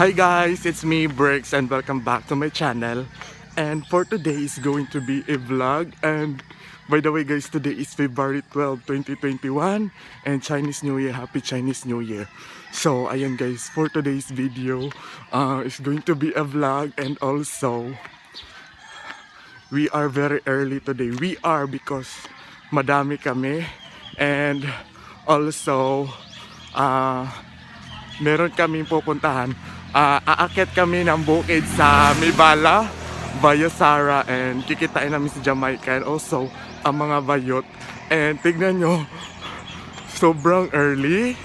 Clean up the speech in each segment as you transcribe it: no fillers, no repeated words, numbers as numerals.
Hi guys, it's me Briggs and welcome back to my channel. And for today is going to be a vlog. And by the way guys, today is February 12, 2021 and Chinese New Year. Happy Chinese New Year. So ayan guys, for today's video it's going to be a vlog. And also we are very early today. We are because madami kami. And also meron kaming pupuntahan. Aakyat kami ng bukid sa Mibala, Sara, and kikitain namin si Jamaica and also ang mga bayot. And tignan nyo, sobrang early.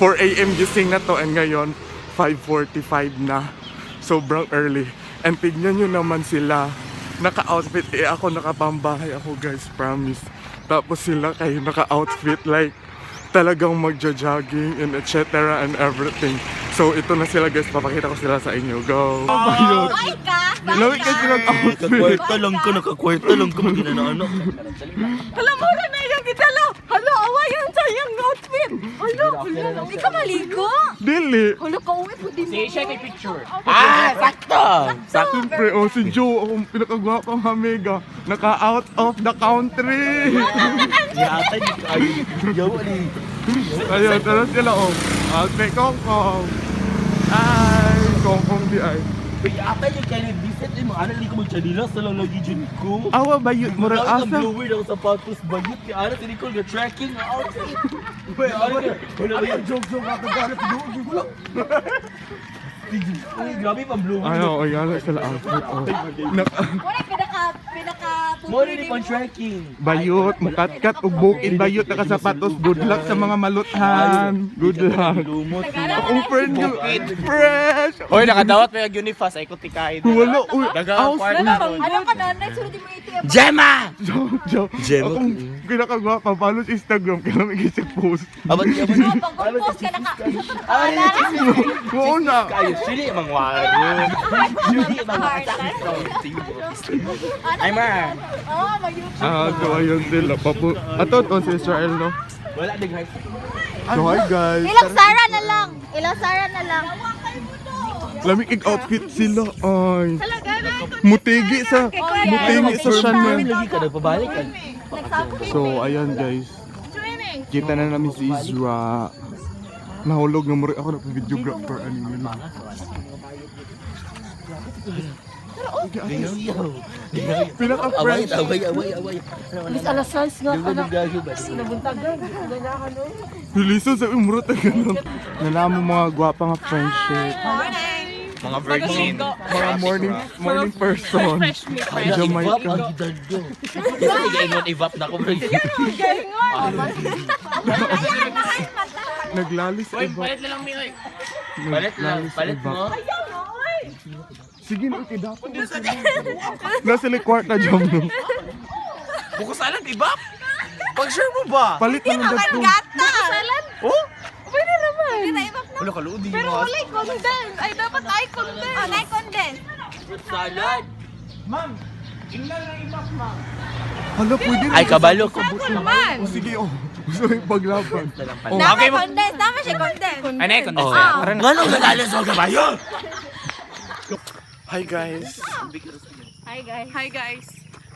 4 AM gising na to and ngayon 5:45 na. Sobrang early. And tignan nyo naman sila, naka-outfit. Ako nakapambahay ako guys, promise. Tapos sila kayo naka-outfit like talagang magja-jogging and etc. and everything. So ito na sila guys, papakita ko sila sa inyo. Go! Bayot! Lawit ka silang outfit! Nakakwarta lang ko maginanaano. Hala mo na yung kitala! Hala, awayan sa yung outfit! Hala, hindi ka maligo? Dili! Hala, kauwi po din mo. Siya kay picture. Sakto! Siyempre, si Joe, akong pinakagwapang hamega. Naka-out of the country! Yata ni ayaw ni. Ayun, tara sila Outfit Kongkong! Ay! Kongkong di ay. Yata ni kay visit mo ana li ko magchanila sa lang lagi jud ko. Awa bayot mo rin asa. Blower ng sapatos bayot kay ana tini ko ga tracking outfit. Wait, ano joke ako para tinuod ko lang. Ay, grabe pang blower. Ano, ayala sila outfit. Wala, pinaka Mo rin pang tracking. Bayot, makatkat ug bukid bayot nakasapatos. Good luck sa mga maluthan. Good luck. Akong friend yung fresh. Oy, nakadawat pa yung Unifast ay ko tikain. Wala, uy. Dagang kwarta ron. Ano ka na? Next, sunod mo ATM. Gemma! Joke. Akong kinakagwapa, follow sa Instagram, kaya may gisip post. Abot Pag-post ka na ka. Oo na. kayo sili mangwaro. Sili Ay, ma. Oh, mag-YouTube. So ayun sila. Ato to si Israel, no? Wala dig high. So hi guys. Ilang Sara na lang. Ilang Sara na lang. Lamig outfit sila. Ay. Mutigi sa Chanel. Lagi ka nagpabalik kan. So ayan guys. Kita na namin si Isra. Nahulog na muli ako na videographer anime na. Pinaka-fresh. Away. Miss Alasals nga ka na. Nabuntagan. Hilison sa umrot na gano'n. Nalaman mga gwapa nga friendship. Mga virgin. Mga morning person. Jamaica. Kasi gaingon i-vap na ko bro. Naglalis sa iba. Palit na lang mi oy. Palit mo. Sige na, okay, dapat. Nasa kwarta jam no. Bukas alam iba. Pag-share mo ba? Palit na ng dato. Oh? Pwede naman. Pwede na ibap na. Wala ka luudi Pero mo. wala yung condense. Ay, dapat ay condense. Oh, na condense. Fruit salad. Hala, pwede na. Ay kabalo ko. Naman. O sige, gusto yung paglaban. Dapat condense. Dapat siya condense. Ay, na yung Oh. contest. Tara na. Nganong nalalas mo kabayo? Hi guys. Hi guys.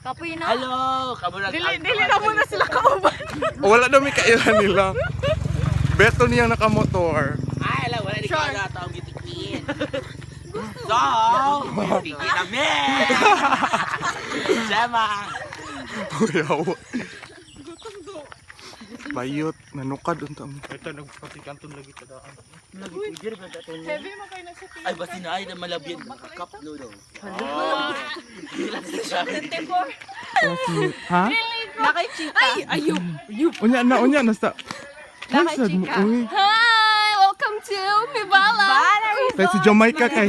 Kapoy na. Hello, kamulang. Dili na muna sila kauban. Wala daw may kailan nila. Beto niyang nakamotor. Ay, ala, wala di ka na taong gitikin. So, tingin kami. Jema. Kuyaw. Bayot, nanukad unta mo. Ito, nagpatikanton lagi ka daan. Heavy mo kayo na sa tingin. Ay, basi na ay na malabyan. Cup noodle. Ha? Nakay chika. Ay, ayup. Unya nasta. Nakay Nasad mo, chika. uy. Hi, welcome to Mibala. Kaya si Jamaica kay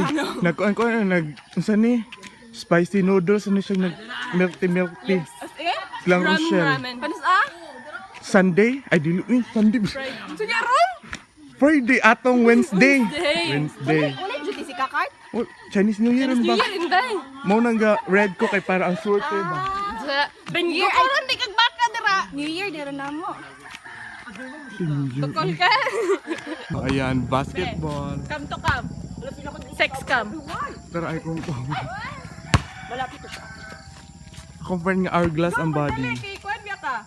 unsa ni? Spicy noodles ano siya milky. Silang Rochelle. Panis ah? Sunday? Ay dili Sunday. Sunya ron? Friday atong Wednesday. Wala duty si Kakart? Oh, Chinese New Year rin ba? Inday. Mao nang red ko kay para ang swerte ba. New Year ay ron di kagbaka dira. New Year dira namo. Tukol ka. Ayan, basketball. Come to come. Sex cam. Tara ay kung compare nga hourglass ang body. Kay Kwan biya ka.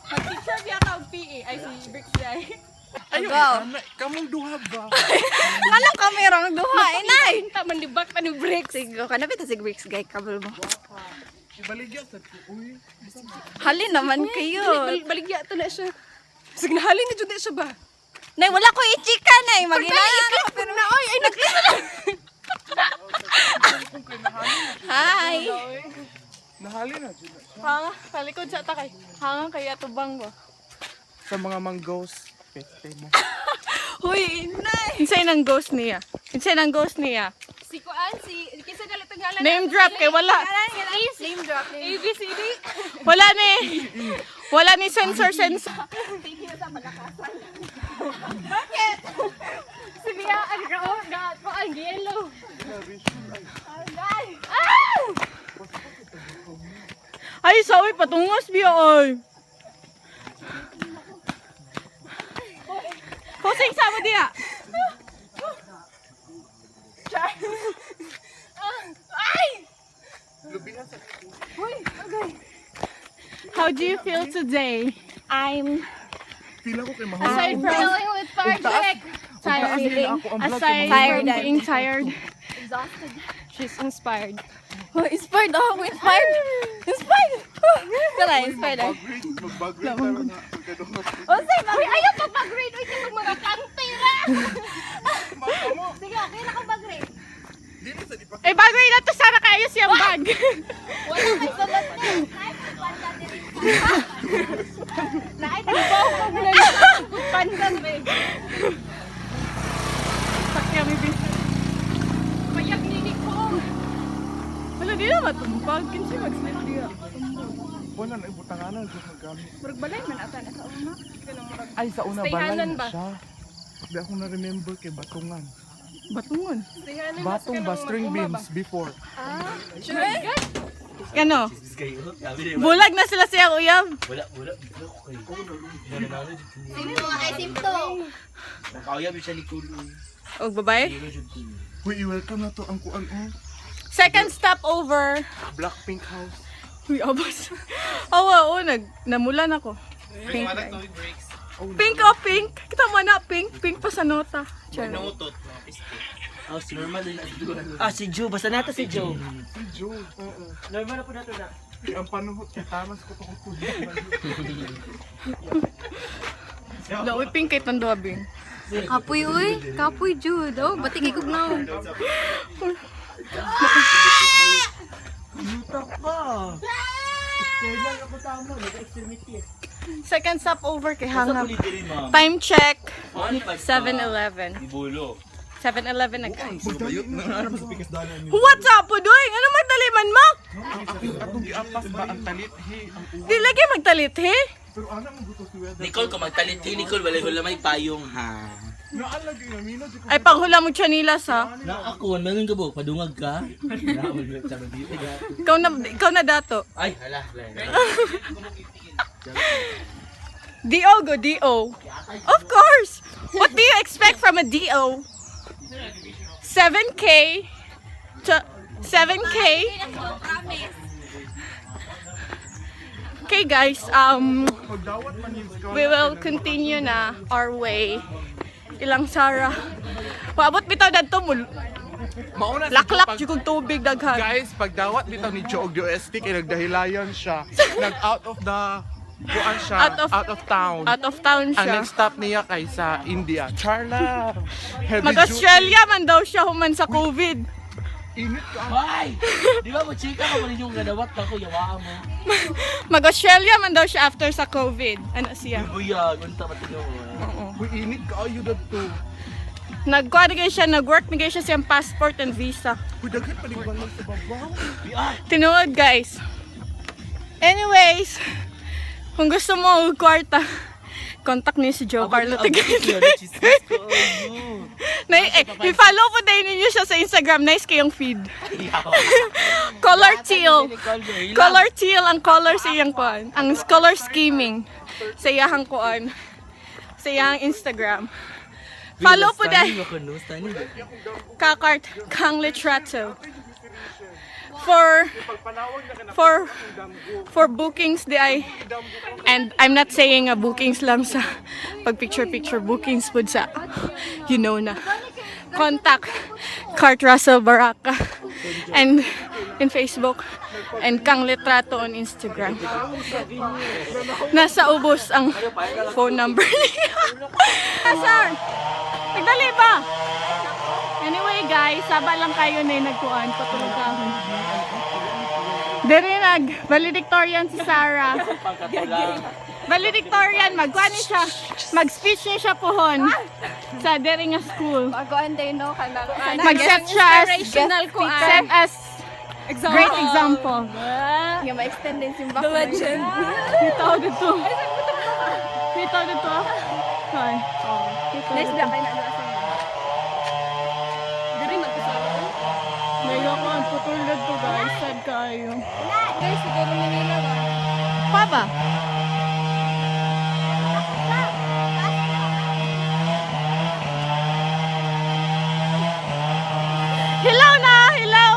Mag-teacher biya ka og PE. Ay si Bricks Jay. Ayun, Go. kamong duha ba? Anong kamerang duha, inay? Taman libak pa ni Bricks. Sige, kanapit si Bricks, guy, kabel mo. Ibaligya sa uy. Halin naman kayo. Baligya to na siya. Sige na halin ni Jude siya ba? Nay, wala ko i-chika, nay. Mag-inaan. Pero na, oy, ay, nag-click na. Hi. Nahali na. Hanga, talikod sa takay. Hanga kaya tubang mo. Sa mga manggos, peste mo. Huy, inay. Insay ng ghost niya. Insay ng ghost niya. Si Kuan, kisa galit ang ngalan. Name drop kay wala. Name drop. ABCD. Wala ni. Wala ni sensor. Bakit? Si Bia, ang Kuan, yellow. Ay, sawi patungos biya oy. Kusing sama dia. How do you feel today? I'm Pila ko kay mahal. aside from Dealing with project. aside from being tired. Exhausted. She's inspired. Oh, inspired ako, inspired. Inspired. Tara, inspired. Mag-bagrate tayo nga. O say, ayaw pa mag-grade. Uy, sige mga kantira. Sige, okay na kang mag-grade. Eh, bagay na to sana kayo siyang bag. Wala kay sulat na. Ay, pagpanda din. Naay, nagbaw ko muna yung pagpandan, babe. Sakya, may bis. Payak ninig ko. Wala, di na matumpag. Kinsi mag-snap diya. Wala na ibutanganan. Murag balay man ata na sa una. Ay, sa una Stayhanan balay ba? siya. Hindi ako na-remember kay Batungan. Batungon. Batong ba? String beans before. Ano? Bulag na sila siya, uyab. Simto, ay simto. O, babae? Uy, i-welcome na to ang kuan o. Second stop over. Blackpink house. Uy, abas. Awa, namulan ako. Pink. Pink o pink. Kita mo na, pink. Pink pa sa nota. Charot. Si Joe. Basta nato si Joe. Si Joe. Oo. Normal na po nato na. Ang panuhot niya, tamas ko to kung Daoy pink kay tanduabing. Kapoy, uy. Kapoy, Jude. Oh, ba't ikikugnaw? Yutak ka. Kailan ako tama. Nag-extremity. Second stop over kay Hangap. Time check. 7-Eleven. 7-Eleven na guys. What's up, Pudoy? Ano magtaliman mo? atong giapas ba ang talithi, ang uwan. Di lagi magtalithi. Pero ano mo gusto si Weather? Nicole, kung magtalit kay Nicole, wala may payong ha. Naalagay nga, Mina, di ko Ay, panghula mo chanilas ha. Na ako, meron ka ba? Padungag ka? Ikaw na dato. Ay, hala. DO go DO. Of course. What do you expect from a DO? 7K to 7K. Okay guys, magdawat man yung scout. we will continue na our way. Ilang Sara. Paabot bitaw dadto mo. Mauna si Laklak Joe jud kog tubig daghan. Guys, pagdawat bitaw ni Joe og UST kay nagdahilayan siya. Nag-out of the kuan siya, out of town. Out of town Ang siya. next stop niya kay sa India. Charla. Heavy Mag-Australia man daw siya human sa COVID. duty. Init ka. Ay! Di ba mo chika ka man yung gadawat ako, yawaan mo. Mag-Australia man daw siya after sa COVID. Ano siya? Buya, gunta matino mo. Oo. Uy, init ka. Ayo to. Nagkuha na siya, nag-work na siya siyang passport and visa. Uy, daghan pa rin balong sa babaw. Tinuod guys. Anyways, kung gusto mo kwarta, contact niyo si Joe Carlo Tigil. I-follow po tayo ninyo siya sa Instagram. Nice kayong feed. Color teal. Color teal ang color sa iyang kuan. Ang color scheming sa iyang kuan. Sa iyang Instagram. Follow po dahil. Kakart kang litrato. For bookings di ay, and I'm not saying bookings lang sa picture bookings po sa you know na, contact Kart Russell Baraka and in Facebook and Kang Litrato on Instagram. Nasa ubos ang phone number niya. Sir, nagdali ba? Anyway guys, saba lang kayo na yung nagkuhan, patulog ako. Dere valedictorian si Sarah. Valedictorian, magkuhan niya siya, mag-speech niya siya pohon sa dere nga school. Pagkuhan tayo, no? Mag-set siya as great example. Yung ma-extend din simba ko. Bitaw dito. Bitaw dito. Hi. Nice ba kayo na ano sa May ako ang putulad to guys. Sad kayo. guys, siguro nila ba? Pa ba? Hilaw na! Hilaw!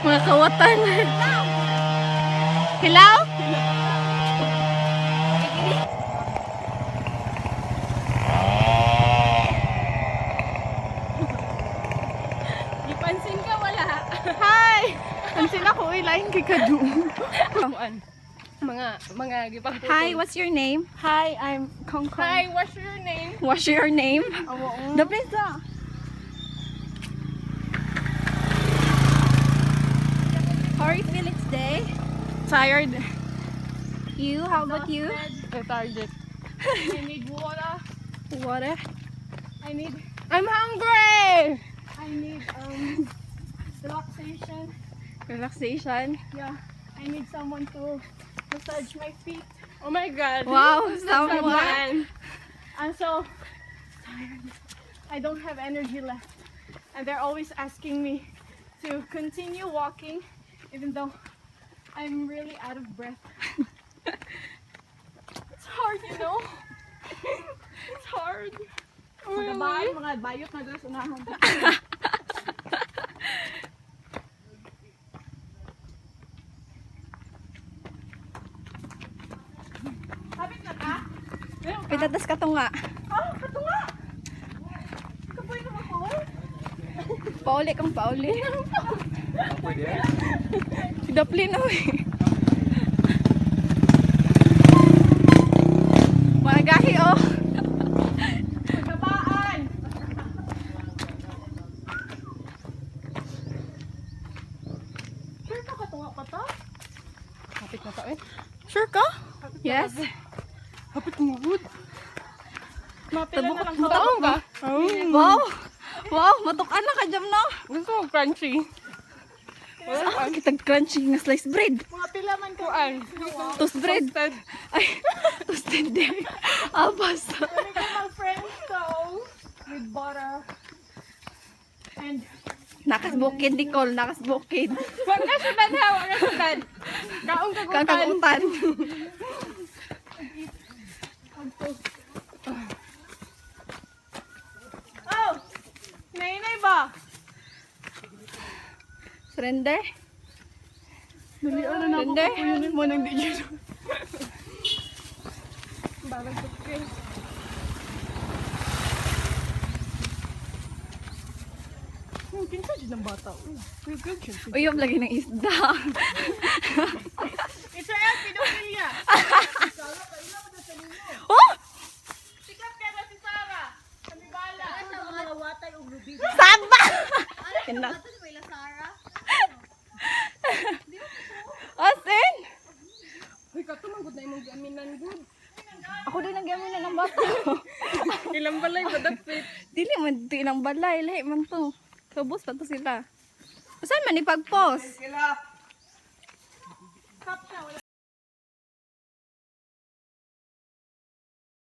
Mga kawatan. Hilaw? Ipansin ka, wala. Hi! Pansin ako, lain kay Kadu. Mga gipang Hi, what's your name? Hi, I'm Kong Kong. Hi, what's your name? What's your name? The place How are you feeling today? Tired. You, how about you? Lethargic. I need water. Water. I'm hungry! I need relaxation. Relaxation. Yeah. I need someone to massage my feet. Oh my god. Wow, someone. I'm so tired. I don't have energy left. And they're always asking me to continue walking even though I'm really out of breath. It's hard, you know? It's hard. Really? Mga bayot na doon sa unahan. Habit na ka? Pitatas ka to nga. Oh, kato nga! Kapoy naman ko. Pauli kang pauli. Dapli na eh. Magahi oh. Pagkabaan! Sure ka katunga pa to? Kapit na to eh. Sure ka? Yes. Kapit mo good. Mapila na lang Taong ka? Wow. Wow, matukan na ka jam no. Gusto ko crunchy. Ah, kitag crunchy nga sliced bread. Mga pila man ko ay. Toast bread. Ay, toasted din. Abas. Kami ko mga French toast with butter. And Nakas bukid Nicole, nakas bukid. wag na siya ban ha, wag na siya ban. Kaong kagutan. Kakagutan. Oh! Nainay ba? Surrender. Dali, ano na ako Hindi. kapuyunin mo ng di yun. Balag tukay. Kinsa dyan ang bata. Uyom lagi ng isda. Israel, pedophilia! Oh! Sikat ka na si Sarah! Sa Mibala! Saba! Kena. Asin? Uy, katumangod na imong gaminan good. Ako din ang gamit na ng bato. Ilang balay ba dapit? Dili man dito ilang balay. Lahi man to. Kabus pa to sila. Saan man ipag-post? Kap siya, wala